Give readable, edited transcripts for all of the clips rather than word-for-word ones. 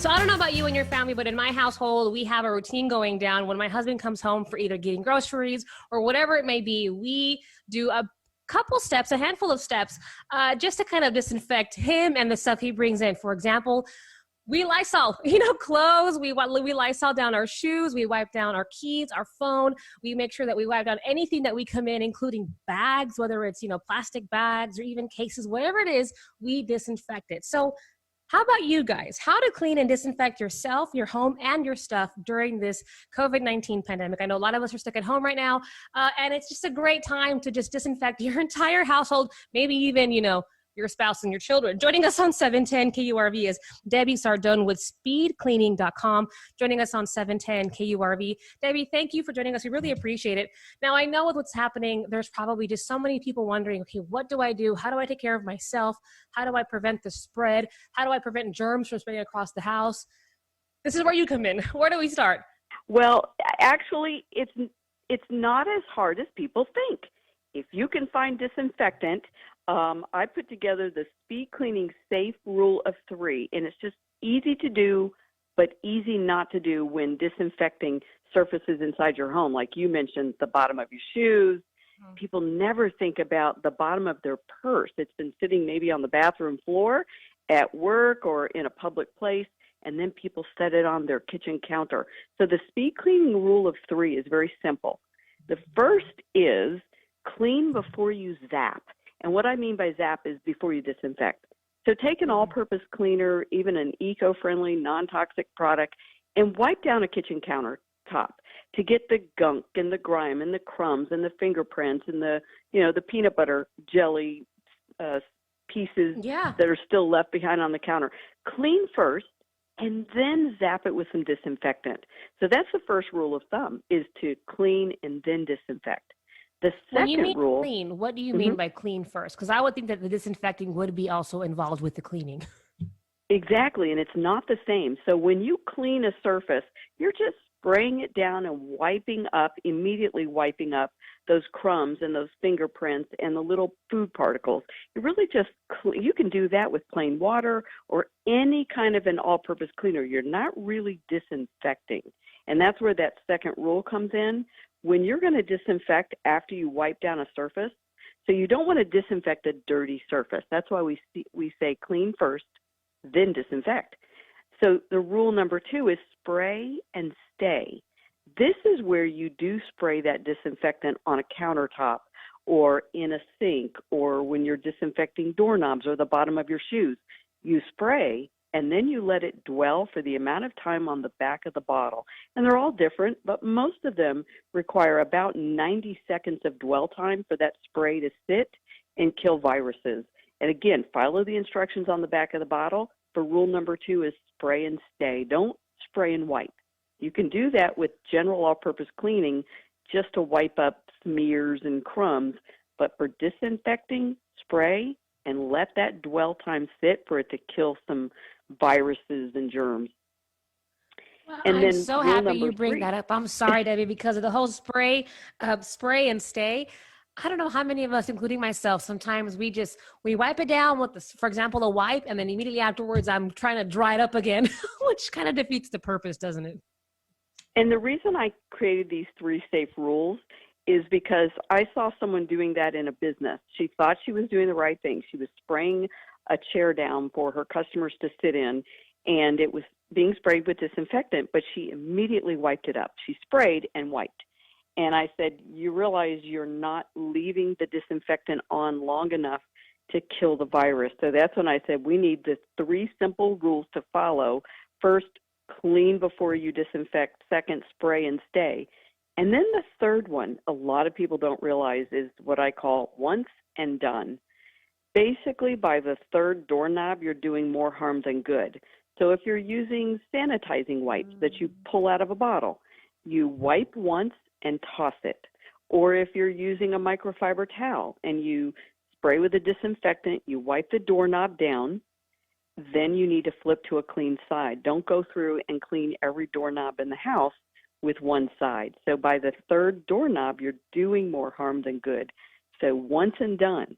So I don't know about you and your family, but in my household, we have a routine going down. When my husband comes home for either getting groceries or whatever it may be, we do a couple steps, a handful of steps, just to kind of disinfect him and the stuff he brings in. For example, we Lysol, clothes. We Lysol down our shoes. We wipe down our keys, our phone. We make sure that we wipe down anything that we come in, including bags, whether it's, plastic bags or even cases, whatever it is, we disinfect it. So how about you guys? How to clean and disinfect yourself, your home, and your stuff during this COVID-19 pandemic? I know a lot of us are stuck at home right now, and it's just a great time to just disinfect your entire household, maybe even, your spouse and your children. Joining us on 710 KURV is Debbie Sardone with speedcleaning.com, joining us on 710 KURV. Debbie, thank you for joining us. We really appreciate it. Now, I know with what's happening, there's probably just so many people wondering, okay, what do I do? How do I take care of myself? How do I prevent the spread? How do I prevent germs from spreading across the house? This is where you come in. Where do we start? Well, actually, it's not as hard as people think. If you can find disinfectant, I put together the speed cleaning safe rule of 3, and it's just easy to do, but easy not to do when disinfecting surfaces inside your home. Like you mentioned, the bottom of your shoes. People never think about the bottom of their purse. It's been sitting maybe on the bathroom floor, at work, or in a public place, and then people set it on their kitchen counter. So the speed cleaning rule of 3 is very simple. The first is clean before you zap. And what I mean by zap is before you disinfect. So take an all-purpose cleaner, even an eco-friendly, non-toxic product, and wipe down a kitchen countertop to get the gunk and the grime and the crumbs and the fingerprints and the peanut butter jelly pieces that are still left behind on the counter. Clean first and then zap it with some disinfectant. So that's the first rule of thumb, is to clean and then disinfect. The second rule. Clean, what do you mean by clean first? Because I would think that the disinfecting would be also involved with the cleaning. Exactly, and it's not the same. So when you clean a surface, you're just spraying it down and immediately wiping up those crumbs and those fingerprints and the little food particles. You really you can do that with plain water or any kind of an all-purpose cleaner. You're not really disinfecting, and that's where that second rule comes in. When you're going to disinfect after you wipe down a surface, so you don't want to disinfect a dirty surface. That's why we say clean first, then disinfect. So the rule number 2 is spray and stay. This is where you do spray that disinfectant on a countertop or in a sink, or when you're disinfecting doorknobs or the bottom of your shoes. You spray and then you let it dwell for the amount of time on the back of the bottle. And they're all different, but most of them require about 90 seconds of dwell time for that spray to sit and kill viruses. And again, follow the instructions on the back of the bottle. For rule number 2 is spray and stay. Don't spray and wipe. You can do that with general all-purpose cleaning just to wipe up smears and crumbs, but for disinfecting, spray and let that dwell time sit for it to kill some viruses and germs. Well, and I'm then so happy you bring 3. that up. I'm sorry, Debbie, because of the whole spray and stay. I don't know how many of us, including myself, sometimes we wipe it down with, for example, a wipe, and then immediately afterwards I'm trying to dry it up again, which kind of defeats the purpose, doesn't it? And the reason I created these 3 safe rules is because I saw someone doing that in a business. She thought she was doing the right thing. She was spraying a chair down for her customers to sit in, and it was being sprayed with disinfectant, but she immediately wiped it up. She sprayed and wiped. And I said, you realize you're not leaving the disinfectant on long enough to kill the virus. So that's when I said we need the 3 simple rules to follow. First, clean before you disinfect. Second, spray and stay. And then the third one, a lot of people don't realize, is what I call once and done. Basically, by the 3rd doorknob, you're doing more harm than good. So if you're using sanitizing wipes that you pull out of a bottle, you wipe once and toss it. Or if you're using a microfiber towel and you spray with a disinfectant, you wipe the doorknob down, then you need to flip to a clean side. Don't go through and clean every doorknob in the house with one side. So by the 3rd doorknob, you're doing more harm than good. So once and done.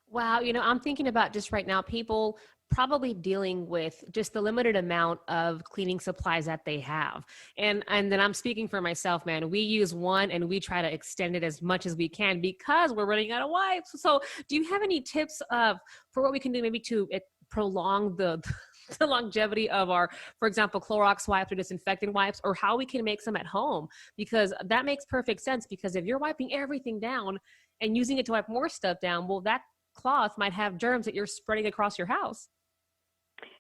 Wow, I'm thinking about just right now, people probably dealing with just the limited amount of cleaning supplies that they have. And then I'm speaking for myself, man. We use one and we try to extend it as much as we can because we're running out of wipes. So, do you have any tips for what we can do maybe to prolong the the longevity of our, for example, Clorox wipes or disinfectant wipes, or how we can make some at home? Because that makes perfect sense, because if you're wiping everything down and using it to wipe more stuff down, well, that cloth might have germs that you're spreading across your house.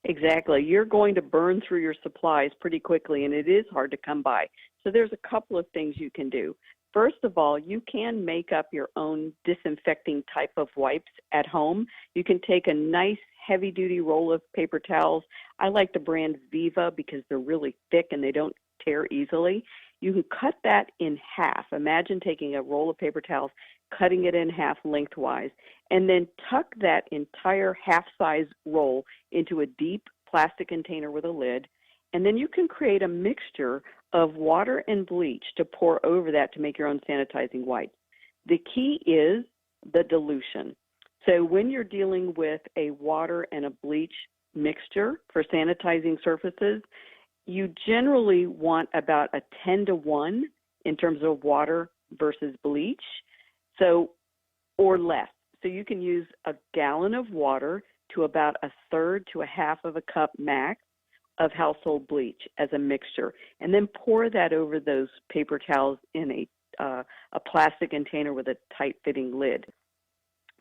Exactly. You're going to burn through your supplies pretty quickly, and it is hard to come by. So there's a couple of things you can do. First of all, you can make up your own disinfecting type of wipes at home. You can take a nice heavy-duty roll of paper towels. I like the brand Viva because they're really thick and they don't tear easily. You can cut that in half. Imagine taking a roll of paper towels, cutting it in half lengthwise, and then tuck that entire half-size roll into a deep plastic container with a lid. And then you can create a mixture of water and bleach to pour over that to make your own sanitizing wipes. The key is the dilution. So when you're dealing with a water and a bleach mixture for sanitizing surfaces, you generally want about a 10-to-1 in terms of water versus bleach, or less. So you can use a gallon of water to about a third to a half of a cup max of household bleach as a mixture, and then pour that over those paper towels in a plastic container with a tight-fitting lid.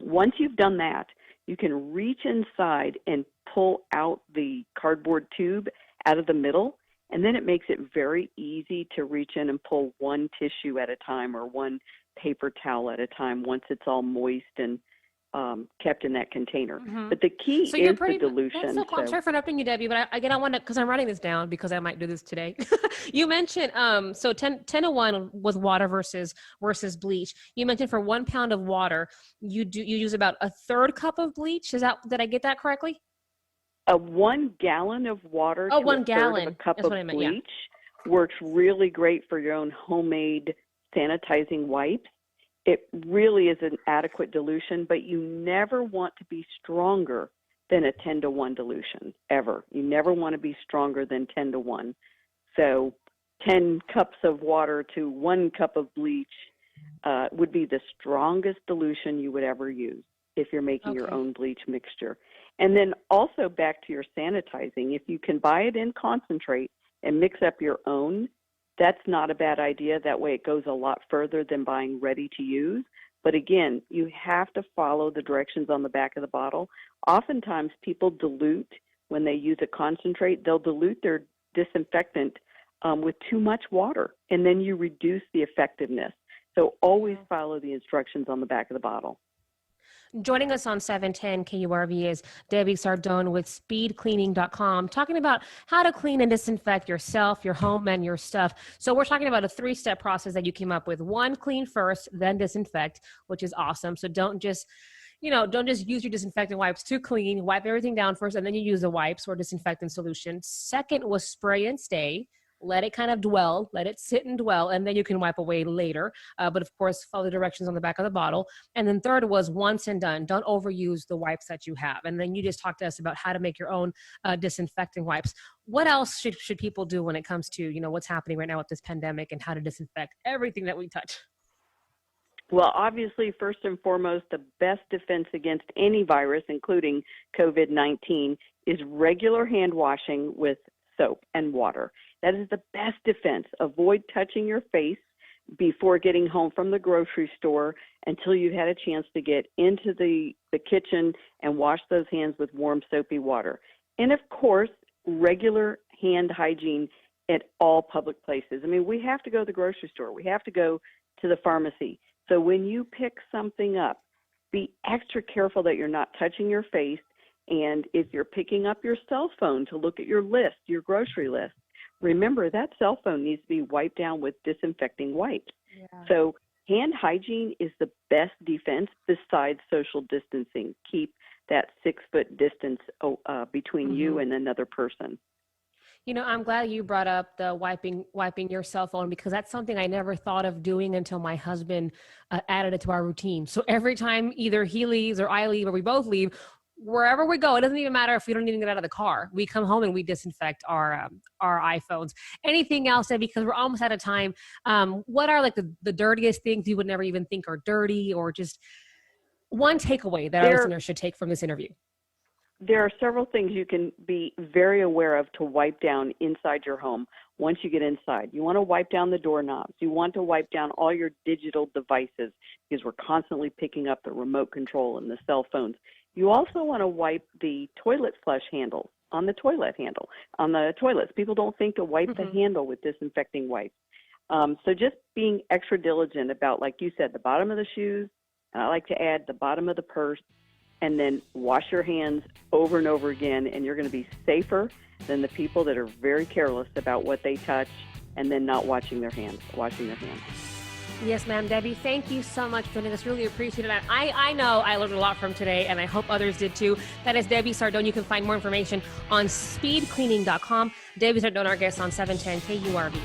Once you've done that, you can reach inside and pull out the cardboard tube out of the middle, and then it makes it very easy to reach in and pull one tissue at a time or one paper towel at a time once it's all moist and kept in that container. Mm-hmm. But the key is the dilution. That's so cool. I'm sorry for interrupting you, Debbie, but I want to, because I'm writing this down because I might do this today. You mentioned, so 10-to-1 with water versus bleach. You mentioned for 1 pound of water, you use about a third cup of bleach. Did I get that correctly? 1 gallon of water to 1 gallon. Third of a cup That's of what I meant, bleach works really great for your own homemade sanitizing wipes. It really is an adequate dilution, but you never want to be stronger than a 10-to-1 dilution, ever. You never want to be stronger than 10-to-1. So 10 cups of water to 1 cup of bleach would be the strongest dilution you would ever use if you're making your own bleach mixture. And then also back to your sanitizing, if you can buy it in concentrate and mix up your own, that's not a bad idea. That way it goes a lot further than buying ready to use. But again, you have to follow the directions on the back of the bottle. Oftentimes people dilute when they use a concentrate. They'll dilute their disinfectant with too much water, and then you reduce the effectiveness. So always follow the instructions on the back of the bottle. Joining us on 710 KURV is Debbie Sardone with speedcleaning.com, talking about how to clean and disinfect yourself, your home, and your stuff. So we're talking about a 3-step process that you came up with. 1, clean first, then disinfect, which is awesome. So don't just use your disinfectant wipes to clean. Wipe everything down first, and then you use the wipes or disinfectant solution. 2nd was spray and stay. Let it kind of dwell, let it sit and dwell, and then you can wipe away later. But of course, follow the directions on the back of the bottle. And then 3rd was once and done. Don't overuse the wipes that you have. And then you just talked to us about how to make your own disinfecting wipes. What else should people do when it comes to, what's happening right now with this pandemic and how to disinfect everything that we touch? Well, obviously, first and foremost, the best defense against any virus, including COVID-19, is regular hand washing with soap and water. That is the best defense. Avoid touching your face before getting home from the grocery store until you've had a chance to get into the kitchen and wash those hands with warm, soapy water. And of course, regular hand hygiene at all public places. I mean, we have to go to the grocery store. We have to go to the pharmacy. So when you pick something up, be extra careful that you're not touching your face. And if you're picking up your cell phone to look at your list, your grocery list, remember that cell phone needs to be wiped down with disinfecting wipes. Yeah. So hand hygiene is the best defense besides social distancing. Keep that 6-foot distance between you and another person. I'm glad you brought up the wiping your cell phone, because that's something I never thought of doing until my husband added it to our routine. So every time either he leaves or I leave or we both leave, wherever we go, it doesn't even matter if we don't even get out of the car. We come home and we disinfect our iPhones. Anything else, Ed, because we're almost out of time. What are like the dirtiest things you would never even think are dirty, or just one takeaway that our listeners should take from this interview? There are several things you can be very aware of to wipe down inside your home once you get inside. You want to wipe down the doorknobs. You want to wipe down all your digital devices, because we're constantly picking up the remote control and the cell phones. You also want to wipe the toilet flush handle on the toilets. People don't think to wipe the handle with disinfecting wipes. So just being extra diligent about, like you said, the bottom of the shoes, and I like to add the bottom of the purse, and then wash your hands over and over again, and you're going to be safer than the people that are very careless about what they touch and then not washing their hands. Yes, ma'am. Debbie, thank you so much for doing this. Really appreciate it. I know I learned a lot from today, and I hope others did too. That is Debbie Sardone. You can find more information on speedcleaning.com. Debbie Sardone, our guest on 710 KURV.